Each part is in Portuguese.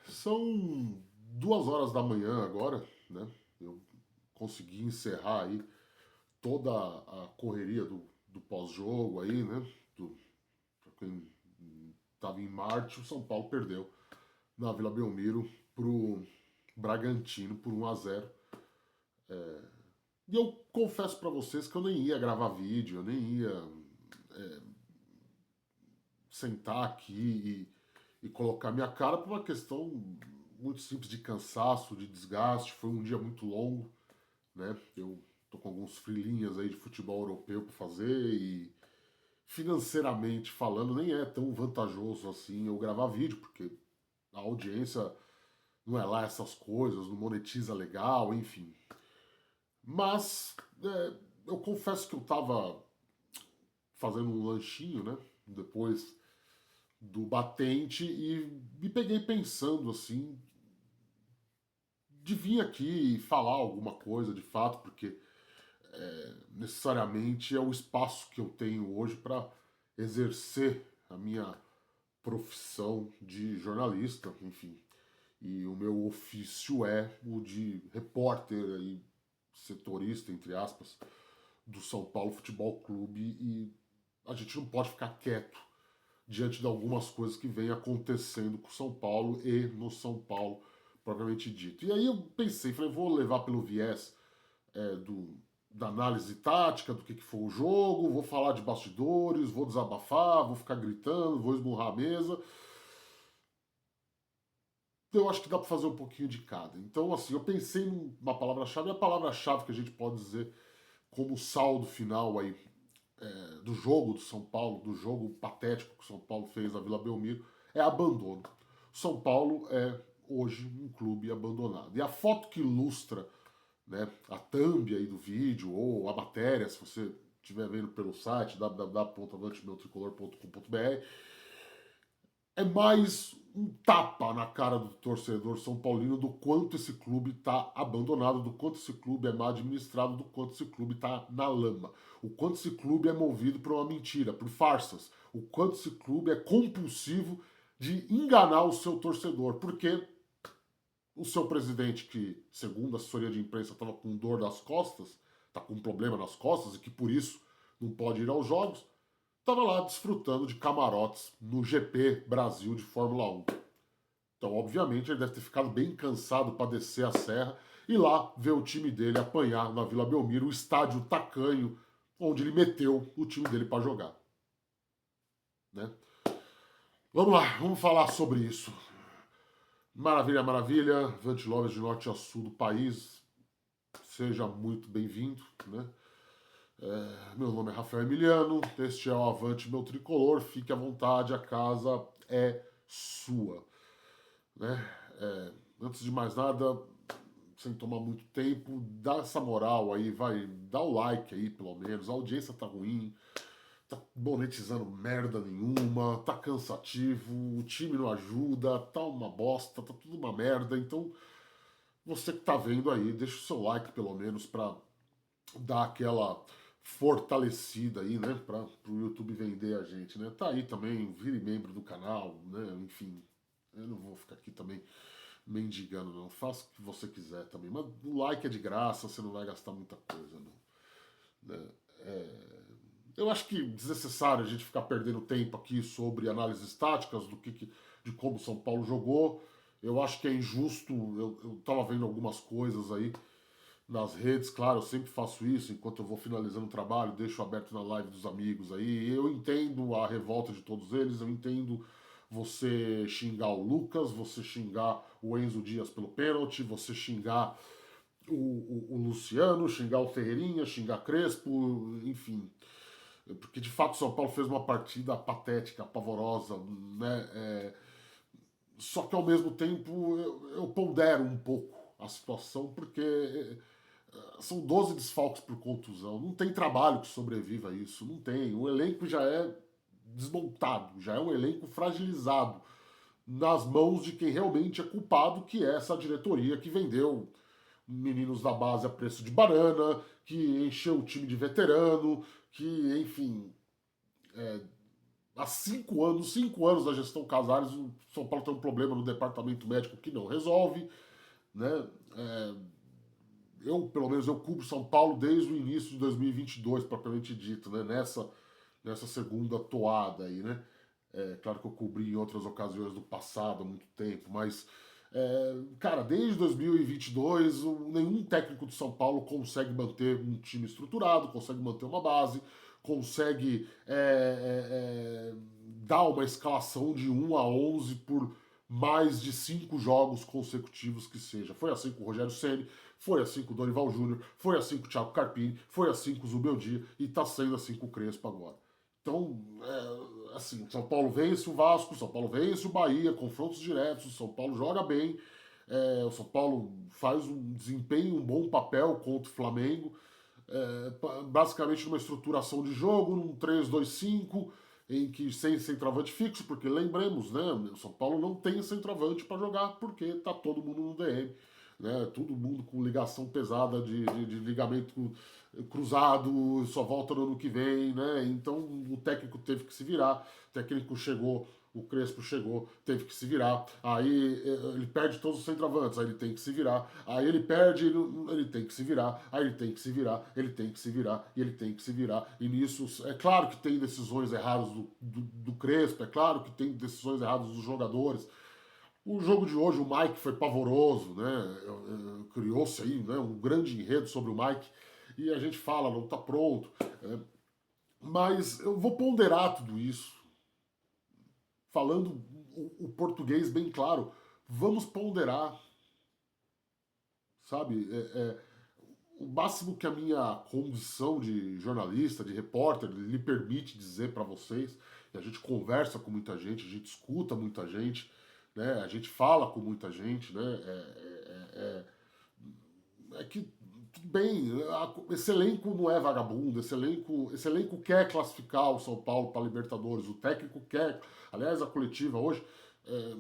São 2 horas da manhã agora, né? Eu consegui encerrar aí toda a correria do pós-jogo aí, né? Pra quem estava em Marte, o São Paulo perdeu na Vila Belmiro pro Bragantino por 1-0. E eu confesso para vocês que eu nem ia gravar vídeo, eu nem ia sentar aqui e colocar minha cara por uma questão muito simples de cansaço, de desgaste. Foi um dia muito longo, né? Eu tô com alguns freelinhas aí de futebol europeu para fazer e financeiramente falando nem é tão vantajoso assim eu gravar vídeo, porque a audiência não é lá essas coisas, não monetiza legal, enfim. Mas eu confesso que eu tava fazendo um lanchinho, né? Depois do batente e me peguei pensando assim de vir aqui e falar alguma coisa de fato, porque necessariamente é o espaço que eu tenho hoje para exercer a minha profissão de jornalista, enfim. E o meu ofício é o de repórter e setorista, entre aspas, do São Paulo Futebol Clube e a gente não pode ficar quieto diante de algumas coisas que vêm acontecendo com o São Paulo e no São Paulo propriamente dito. E aí eu pensei, falei, vou levar pelo viés da análise tática, do que foi o jogo, vou falar de bastidores, vou desabafar, vou ficar gritando, vou esmurrar a mesa. Eu acho que dá para fazer um pouquinho de cada. Então, assim, eu pensei numa palavra-chave, e a palavra-chave que a gente pode dizer como saldo final aí do jogo do São Paulo, do jogo patético que o São Paulo fez na Vila Belmiro, é abandono. São Paulo é hoje um clube abandonado. E a foto que ilustra, né, a thumb aí do vídeo ou a matéria, se você estiver vendo pelo site www.avantemeutricolor.com.br, é mais um tapa na cara do torcedor são paulino do quanto esse clube está abandonado, do quanto esse clube é mal administrado, do quanto esse clube está na lama, o quanto esse clube é movido por uma mentira, por farsas, o quanto esse clube é compulsivo de enganar o seu torcedor, porque o seu presidente, que segundo a assessoria de imprensa estava com dor nas costas, está com um problema nas costas e que por isso não pode ir aos jogos, estava lá desfrutando de camarotes no GP Brasil de Fórmula 1. Então, obviamente, ele deve ter ficado bem cansado para descer a serra e lá ver o time dele apanhar na Vila Belmiro, o estádio tacanho, onde ele meteu o time dele para jogar. Né? Vamos lá, vamos falar sobre isso. Maravilha, maravilha. Vantilovas de norte a sul do país, seja muito bem-vindo. Né? Meu nome é Rafael Emiliano, este é o Avante Meu Tricolor. Fique à vontade, a casa é sua. Né? Antes de mais nada, sem tomar muito tempo, dá essa moral aí, vai, dá o like aí pelo menos. A audiência tá ruim, tá monetizando merda nenhuma, tá cansativo, o time não ajuda, tá uma bosta, tá tudo uma merda. Então, você que tá vendo aí, deixa o seu like pelo menos pra dar aquela fortalecida aí, né, para o YouTube vender a gente, né? Tá aí também, vire membro do canal, né? Enfim, eu não vou ficar aqui também mendigando, não. Faça o que você quiser também. Mas o like é de graça, você não vai gastar muita coisa, não. Né? Eu acho que é desnecessário a gente ficar perdendo tempo aqui sobre análises táticas de como o São Paulo jogou. Eu acho que é injusto. Eu tava vendo algumas coisas aí nas redes, claro, eu sempre faço isso enquanto eu vou finalizando o trabalho, deixo aberto na live dos amigos aí. Eu entendo a revolta de todos eles, eu entendo você xingar o Lucas, você xingar o Enzo Dias pelo pênalti, você xingar o Luciano, xingar o Ferreirinha, xingar Crespo, enfim. Porque de fato o São Paulo fez uma partida patética, pavorosa, né? Só que ao mesmo tempo eu pondero um pouco a situação, porque são 12 desfalques por contusão. Não tem trabalho que sobreviva a isso. Não tem. O elenco já é desmontado, já é um elenco fragilizado nas mãos de quem realmente é culpado, que é essa diretoria que vendeu meninos da base a preço de banana, que encheu o time de veterano, que, enfim, há 5 anos, 5 anos da gestão Casares, o São Paulo tem um problema no departamento médico que não resolve, né? Eu, pelo menos, eu cubro São Paulo desde o início de 2022, propriamente dito, né? Nessa segunda toada aí, né? Claro que eu cobri em outras ocasiões do passado há muito tempo, mas, cara, desde 2022, nenhum técnico de São Paulo consegue manter um time estruturado, consegue manter uma base, consegue dar uma escalação de 1 a 11 por mais de 5 jogos consecutivos que seja. Foi assim com o Rogério Ceni, foi assim com o Dorival Júnior, foi assim com o Thiago Carpini, foi assim com o Zubeldia e tá sendo assim com o Crespo agora. Então, assim, São Paulo vence o Vasco, São Paulo vence o Bahia, confrontos diretos, o São Paulo joga bem, o São Paulo faz um desempenho, um bom papel contra o Flamengo, basicamente numa estruturação de jogo, num 3-2-5, em que sem centroavante fixo, porque lembremos, né, o São Paulo não tem centroavante para jogar, porque tá todo mundo no DM, né, todo mundo com ligação pesada de ligamento cruzado, só volta no ano que vem, né, então o técnico teve que se virar, o técnico chegou, o Crespo chegou, teve que se virar, aí ele perde todos os centroavantes, aí ele tem que se virar, aí ele perde, ele tem que se virar, aí ele tem que se virar, ele tem que se virar, e ele tem que se virar, e nisso, é claro que tem decisões erradas do Crespo, é claro que tem decisões erradas dos jogadores. O jogo de hoje, o Mike foi pavoroso, né? Criou-se aí, né, um grande enredo sobre o Mike, e a gente fala, não está pronto. Mas eu vou ponderar tudo isso, falando o português bem claro. Vamos ponderar, sabe? O máximo que a minha condição de jornalista, de repórter, lhe permite dizer para vocês, e a gente conversa com muita gente, a gente escuta muita gente, né? A gente fala com muita gente, né? É que, tudo bem, esse elenco não é vagabundo, esse elenco quer classificar o São Paulo para Libertadores, o técnico quer, aliás, a coletiva hoje, é,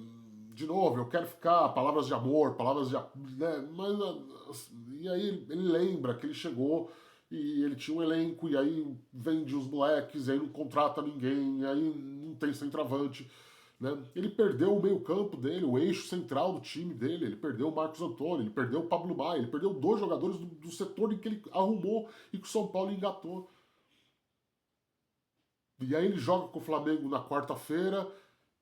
de novo, eu quero ficar, palavras de amor, palavras de. Né, mas, e aí ele lembra que ele chegou e ele tinha um elenco, e aí vende os moleques, e aí não contrata ninguém, e aí não tem centroavante. Né? Ele perdeu o meio-campo dele, o eixo central do time dele, ele perdeu o Marcos Antônio, ele perdeu o Pablo Maia, ele perdeu 2 jogadores do setor em que ele arrumou e que o São Paulo engatou. E aí ele joga com o Flamengo na quarta-feira,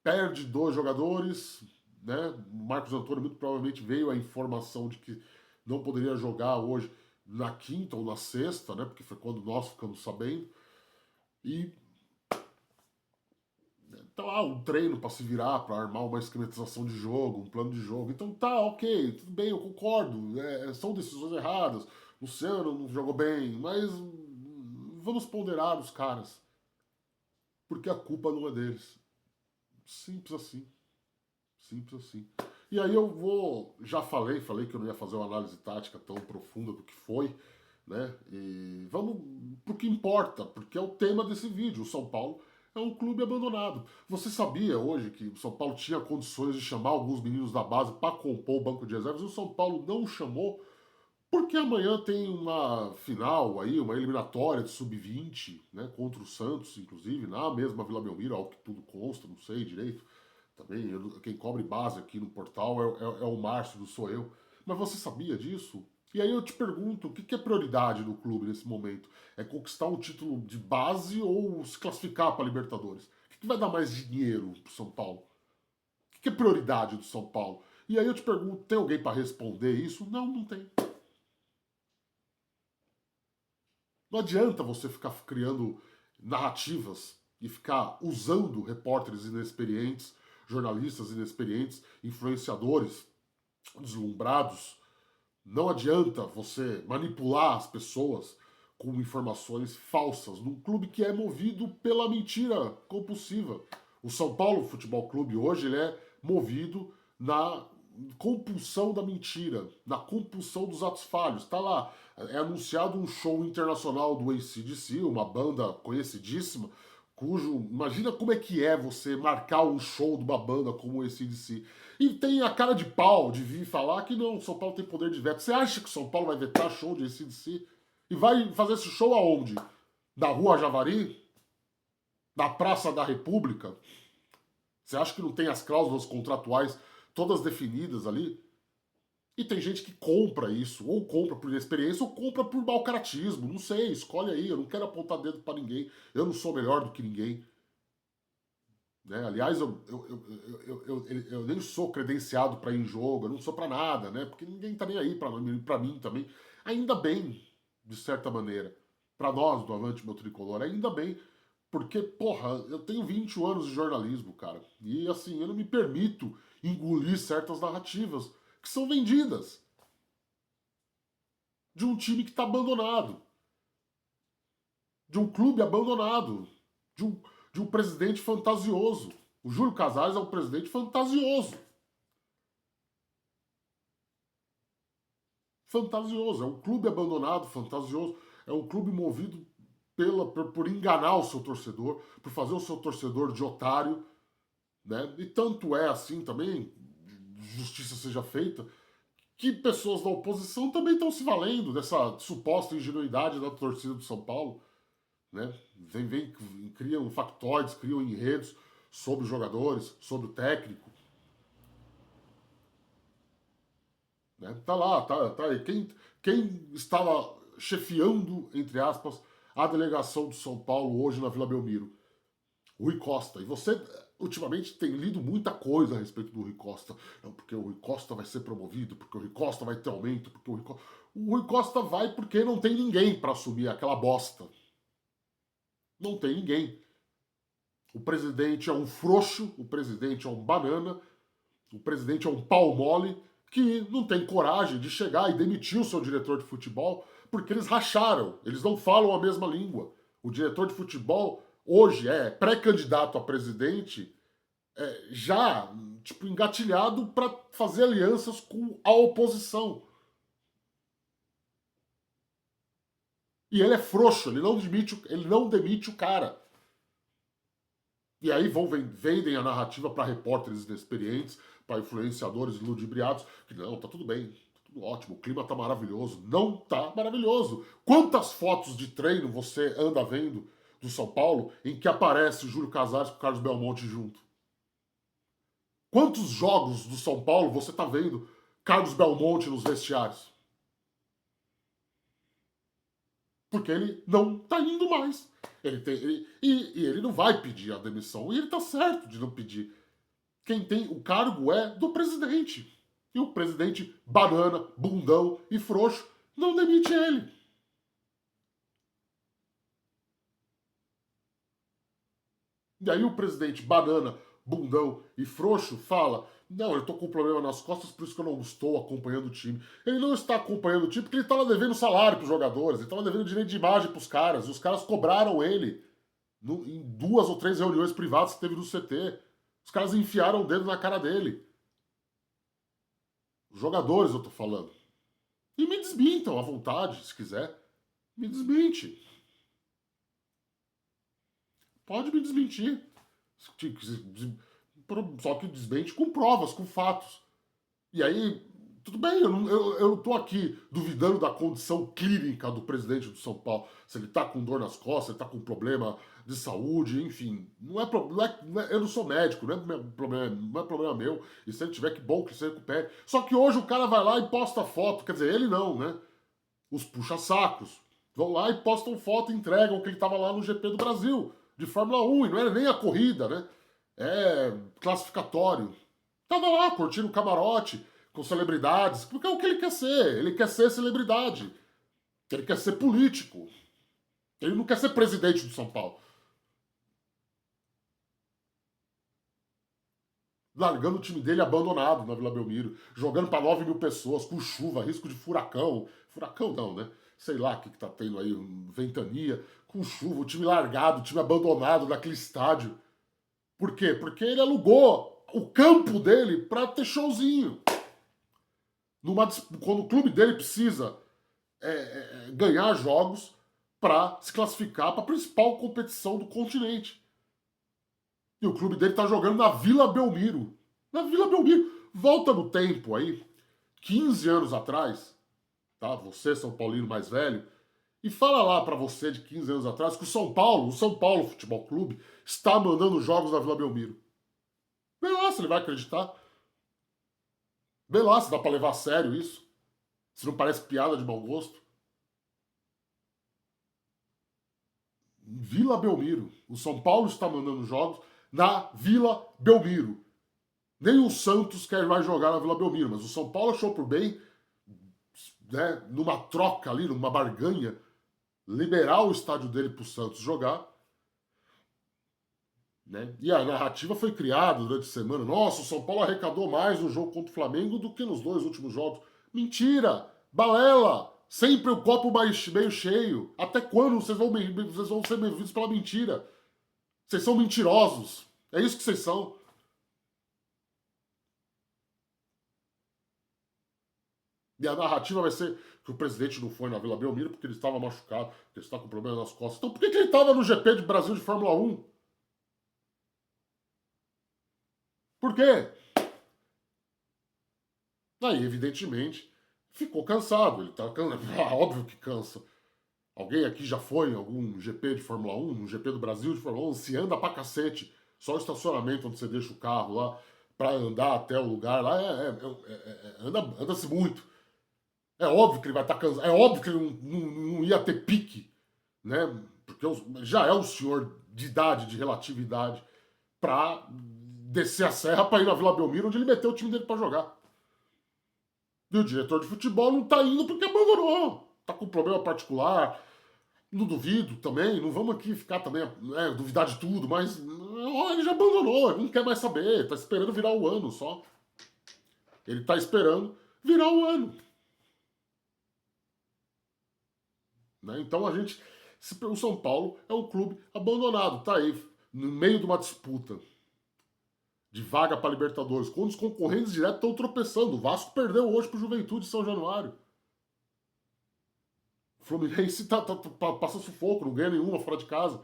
perde 2 jogadores, né? O Marcos Antônio muito provavelmente veio a informação de que não poderia jogar hoje na quinta ou na sexta, né? Porque foi quando nós ficamos sabendo. E tá lá um treino para se virar, para armar uma esquematização de jogo, um plano de jogo. Então tá, ok, tudo bem, eu concordo. São decisões erradas. Luciano não jogou bem, mas vamos ponderar os caras. Porque a culpa não é deles. Simples assim. Simples assim. E aí eu vou. Já falei que eu não ia fazer uma análise tática tão profunda do que foi, né? E vamos pro que importa, porque é o tema desse vídeo. O São Paulo é um clube abandonado. Você sabia hoje que o São Paulo tinha condições de chamar alguns meninos da base para compor o banco de reservas e o São Paulo não chamou? Porque amanhã tem uma final aí, uma eliminatória de sub-20, né, contra o Santos, inclusive, na mesma Vila Belmiro, ao que tudo consta, não sei direito. Também, quem cobre base aqui no portal é o Márcio, não sou eu. Mas você sabia disso? E aí eu te pergunto, o que é prioridade do clube nesse momento? É conquistar um título de base ou se classificar para a Libertadores? O que vai dar mais dinheiro para São Paulo? O que é prioridade do São Paulo? E aí eu te pergunto, tem alguém para responder isso? Não, não tem. Não adianta você ficar criando narrativas e ficar usando repórteres inexperientes, jornalistas inexperientes, influenciadores deslumbrados. Não adianta você manipular as pessoas com informações falsas num clube que é movido pela mentira compulsiva. O São Paulo Futebol Clube hoje ele é movido na compulsão da mentira, na compulsão dos atos falhos. Tá lá, é anunciado um show internacional do AC/DC, uma banda conhecidíssima, cujo... Imagina como é que é você marcar um show de uma banda como o AC/DC. E tem a cara de pau de vir falar que não, São Paulo tem poder de veto. Você acha que São Paulo vai vetar show de AC/DC? E vai fazer esse show aonde? Na Rua Javari? na Praça da República, você acha que não tem as cláusulas contratuais todas definidas ali? E tem gente que compra isso, ou compra por inexperiência, ou compra por mau caratismo. Não sei, escolhe aí. Eu não quero apontar dedo para ninguém. Eu não sou melhor do que ninguém. Né? Aliás, eu nem sou credenciado para ir em jogo, eu não sou para nada, né? Porque ninguém tá nem aí para mim também. Ainda bem, de certa maneira. Para nós do Avante Meu Tricolor, ainda bem. Porque, porra, eu tenho 20 anos de jornalismo, cara. E assim, eu não me permito engolir certas narrativas que são vendidas de um time que está abandonado, de um clube abandonado, de um, de um presidente fantasioso. O Júlio Casares é um presidente fantasioso. Fantasioso. É um clube abandonado, fantasioso. É um clube movido por enganar o seu torcedor, por fazer o seu torcedor de otário. Né? E tanto é assim também, justiça seja feita, que pessoas da oposição também estão se valendo dessa suposta ingenuidade da torcida do São Paulo. Né? Criam factoides, criam enredos sobre os jogadores, sobre o técnico. Né? Tá lá, tá aí. Quem estava chefiando, entre aspas, a delegação do São Paulo hoje na Vila Belmiro? Rui Costa. E você, ultimamente, tem lido muita coisa a respeito do Rui Costa. Não, porque o Rui Costa vai ser promovido, porque o Rui Costa vai ter aumento, porque o Rui Costa vai porque não tem ninguém para assumir aquela bosta. Não tem ninguém. O presidente é um frouxo, o presidente é um banana, o presidente é um pau mole que não tem coragem de chegar e demitir o seu diretor de futebol porque eles racharam, eles não falam a mesma língua. O diretor de futebol hoje é pré-candidato a presidente, já tipo engatilhado para fazer alianças com a oposição. E ele é frouxo, ele não demite o cara. E aí vendem a narrativa para repórteres inexperientes, para influenciadores ludibriados, que não, tá tudo bem, tá tudo ótimo, o clima tá maravilhoso. Não tá maravilhoso. Quantas fotos de treino você anda vendo do São Paulo em que aparece o Júlio Casares com o Carlos Belmonte junto? Quantos jogos do São Paulo você tá vendo Carlos Belmonte nos vestiários? Porque ele não tá indo mais. E ele não vai pedir a demissão. E ele tá certo de não pedir. Quem tem o cargo é do presidente. E o presidente banana, bundão e frouxo não demite ele. E aí o presidente banana, bundão e frouxo fala: não, eu tô com um problema nas costas, por isso que eu não estou acompanhando o time. Ele não está acompanhando o time porque ele estava devendo salário pros jogadores, ele estava devendo direito de imagem pros caras. Os caras cobraram ele em 2 ou 3 reuniões privadas que teve no CT. Os caras enfiaram o dedo na cara dele. Os jogadores, eu tô falando. E me desmintam à vontade, se quiser. Me desmente. Pode me desmentir. Só que desmente com provas, com fatos. E aí, tudo bem, eu não tô aqui duvidando da condição clínica do presidente do São Paulo. Se ele tá com dor nas costas, se ele tá com problema de saúde, enfim. Eu não sou médico, não é problema meu. E se ele tiver, que bom que se recupere. Só que hoje o cara vai lá e posta foto. Quer dizer, ele não, né? Os puxa-sacos vão lá e postam foto e entregam que ele estava lá no GP do Brasil, de Fórmula 1, e não era nem a corrida, né? É classificatório. Tava lá curtindo o camarote com celebridades, porque é o que ele quer ser. Ele quer ser celebridade. Ele quer ser político. Ele não quer ser presidente do São Paulo. Largando o time dele abandonado na Vila Belmiro, jogando para 9 mil pessoas, com chuva, risco de furacão. Furacão não, né? Sei lá o que tá tendo aí, ventania, com chuva, o time largado, o time abandonado naquele estádio. Por quê? Porque ele alugou o campo dele para ter showzinho. Quando o clube dele precisa ganhar jogos para se classificar para a principal competição do continente. E o clube dele tá jogando na Vila Belmiro. Na Vila Belmiro. Volta no tempo aí, 15 anos atrás, tá? Você, São Paulino mais velho, E fala lá pra você de 15 anos atrás que o São Paulo Futebol Clube, está mandando jogos na Vila Belmiro. Vê lá se ele vai acreditar. Vê lá se dá pra levar a sério isso. Se não parece piada de mau gosto. Vila Belmiro. O São Paulo está mandando jogos na Vila Belmiro. Nem o Santos quer mais jogar na Vila Belmiro, mas o São Paulo achou por bem, né, numa troca ali, numa barganha, liberar o estádio dele para o Santos jogar. Né? E a narrativa foi criada durante a semana. Nossa, o São Paulo arrecadou mais no jogo contra o Flamengo do que nos 2 últimos jogos. Mentira! Balela! Sempre o copo meio cheio. Até quando vocês vão ser bem-vindos pela mentira? Vocês são mentirosos. É isso que vocês são. E a narrativa vai ser que o presidente não foi na Vila Belmiro porque ele estava machucado, porque ele está com problema nas costas. Então por que ele estava no GP de Brasil de Fórmula 1? Por quê? Aí, evidentemente, ficou cansado. Ele tá cansado. Óbvio que cansa. Alguém aqui já foi em algum GP de Fórmula 1, um GP do Brasil de Fórmula 1, se anda pra cacete. Só o estacionamento onde você deixa o carro lá pra andar até o lugar lá, anda-se muito. É óbvio que ele vai estar cansado. É óbvio que ele não ia ter pique, né? Porque já é um senhor de idade, de relatividade, pra descer a serra pra ir na Vila Belmiro, onde ele meteu o time dele pra jogar. E o diretor de futebol não tá indo porque abandonou. Tá com problema particular. Não duvido também, não vamos aqui ficar também, duvidar de tudo, mas ele já abandonou, ele não quer mais saber, tá esperando virar o ano só. Ele tá esperando virar o ano. Né? Então a gente. O São Paulo é um clube abandonado, tá aí, no meio de uma disputa de vaga para Libertadores, quando os concorrentes diretos estão tropeçando. O Vasco perdeu hoje pro Juventude de São Januário. O Fluminense passa sufoco, não ganha nenhuma fora de casa.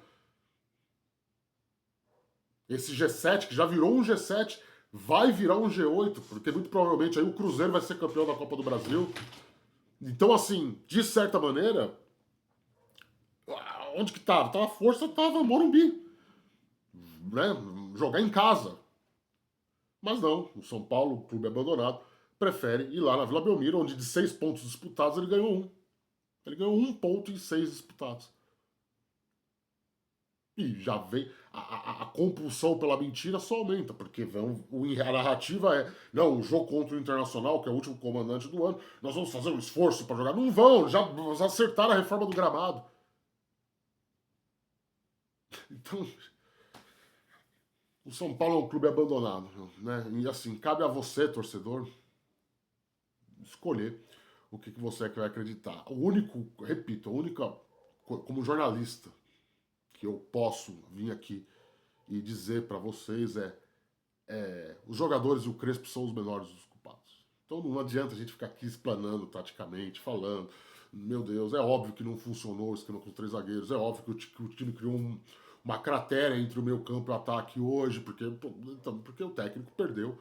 Esse G7, que já virou um G7, vai virar um G8, porque muito provavelmente aí o Cruzeiro vai ser campeão da Copa do Brasil. Então, assim, de certa maneira, onde que tava? A força tava Morumbi. Né? Jogar em casa. Mas não, o São Paulo, o clube abandonado, prefere ir lá na Vila Belmiro, onde de 6 pontos disputados ele ganhou 1. Ele ganhou 1 ponto em 6 disputados. E já vem. A compulsão pela mentira só aumenta, porque a narrativa é: não, o jogo contra o Internacional, que é o último comandante do ano, nós vamos fazer um esforço para jogar. Não vão, já acertaram a reforma do gramado. Então, o São Paulo é um clube abandonado, né? E assim, cabe a você, torcedor, escolher o que você é que vai acreditar. O único, repito, a única, como jornalista, que eu posso vir aqui e dizer para vocês os jogadores e o Crespo são os menores dos culpados. Então não adianta a gente ficar aqui explanando taticamente, falando, meu Deus, é óbvio que não funcionou o esquema com os 3 zagueiros, é óbvio que o time criou uma cratera entre o meio campo e o ataque hoje, porque o técnico perdeu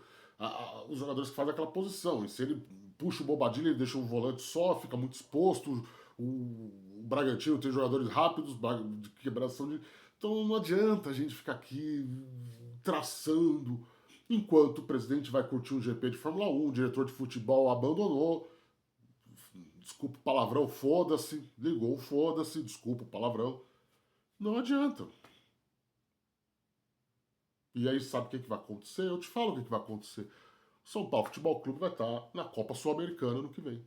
os jogadores que fazem aquela posição. E se ele puxa o Bobadilha, ele deixa um volante só, fica muito exposto. O Bragantino tem jogadores rápidos, de quebração de. Então não adianta a gente ficar aqui traçando. Enquanto o presidente vai curtir um GP de Fórmula 1, o diretor de futebol abandonou. Desculpa o palavrão, foda-se. Ligou, foda-se, desculpa o palavrão. Não adianta. E aí sabe o que vai acontecer? Eu te falo o que vai acontecer. O São Paulo Futebol Clube vai estar na Copa Sul-Americana no que vem.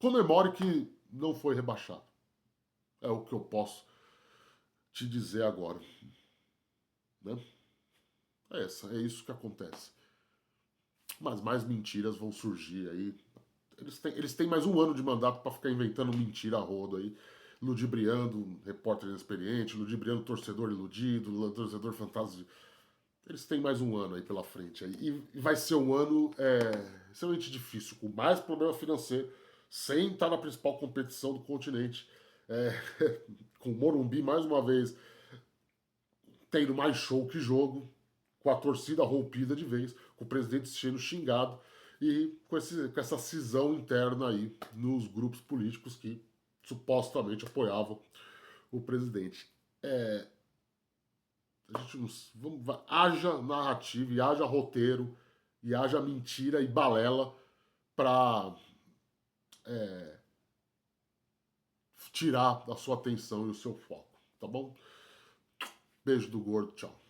Comemore que não foi rebaixado. É o que eu posso te dizer agora. Né? É isso que acontece. Mas mais mentiras vão surgir aí. Eles têm mais um ano de mandato para ficar inventando mentira a rodo aí. Ludibriando repórter inexperiente, ludibriando torcedor iludido, torcedor fantasma. Eles têm mais um ano aí pela frente. Aí. E vai ser um ano extremamente difícil, com mais problema financeiro, sem estar na principal competição do continente. Com o Morumbi, mais uma vez, tendo mais show que jogo, com a torcida rompida de vez, com o presidente sendo xingado e com essa cisão interna aí nos grupos políticos que supostamente apoiavam o presidente. A gente não, haja narrativa, e haja roteiro, e haja mentira e balela para tirar a sua atenção e o seu foco, tá bom? Beijo do gordo, tchau.